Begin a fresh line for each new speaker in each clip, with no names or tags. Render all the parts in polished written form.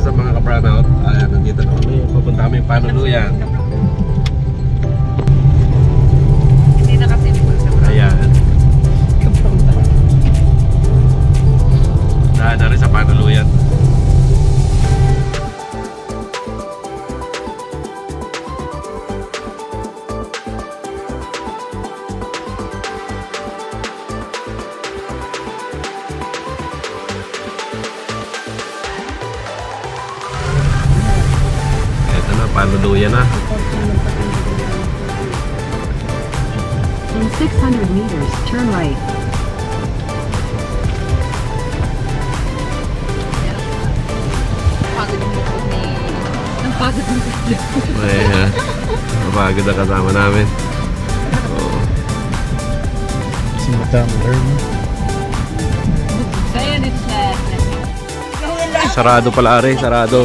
up mga ka-brownout? Ayan, nandito na kami. Pupunta kami yung Panuluyan.
Hindi na kasi
ayan. Daan na rin sa Panuluyan. Panuluyan na.
In 600 meters, turn right.
pagod yung likod ni... Ang pagod yung likod.
Ayan. Mapagod na kasama namin. Oo.
So yun, it's that.
Sarado pala rin, sarado.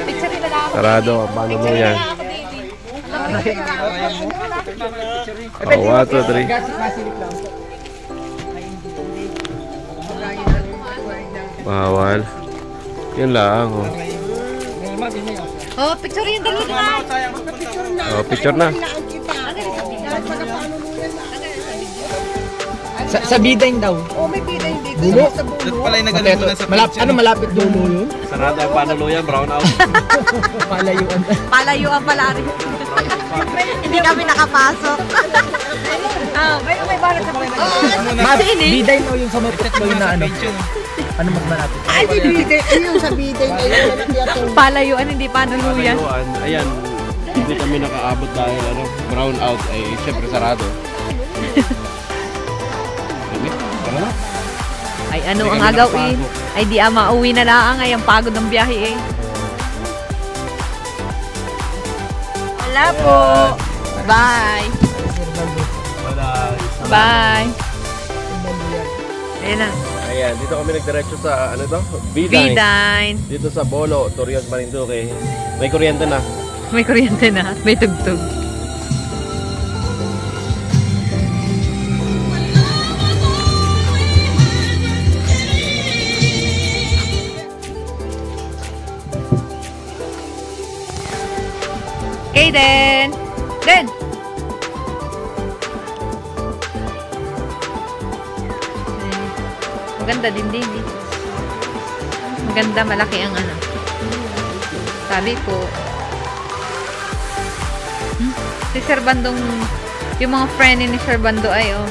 Picture nila lang ako.
Sarado, Panuluyan. Oh, 1, 2, 3. Bawal. Yun lang, oh.
Oh, picture yung dalawa na.
Oh, picture na.
Sa bidain daw.
Oh, may bidain dito.
Dulo?
Sa bulo.
Doon pala yung nagano muna sa picture. Ano, malapit dulo yun?
Sarado ang Panuluyan, brown out.
Palayuan.
Palayuan pala rin. Hindi kami nakapasok. May balat sa picture.
Bidain o yung sa may picture na ano? Ano mas malapit?
Ay, di bidain. Ayun, sa bidain. Ayun,
Palayuan, hindi Panuluyan.
Panuluyan, ayan. Hindi kami nakaabot dahil ano, brown out ay syempre sarado. Tara na.
Ay ano ang agawin? Ay di mauwi na lang. Ay ang pagod ng biyahe eh. Wala po. Bye. Bye. Ayan na.
Ayan, dito kami nagdiretso sa ano to? Bidine.
Bidine.
Dito sa Bolo, Torreon, Marinduque. May kuryente na.
May kuryente na. May tugtog. Okay, Den! Den! Maganda din eh. Maganda, malaki ang ano. Sabi ko. Si Sir Bandong, yung mga friend ni Sir Bando ay oh.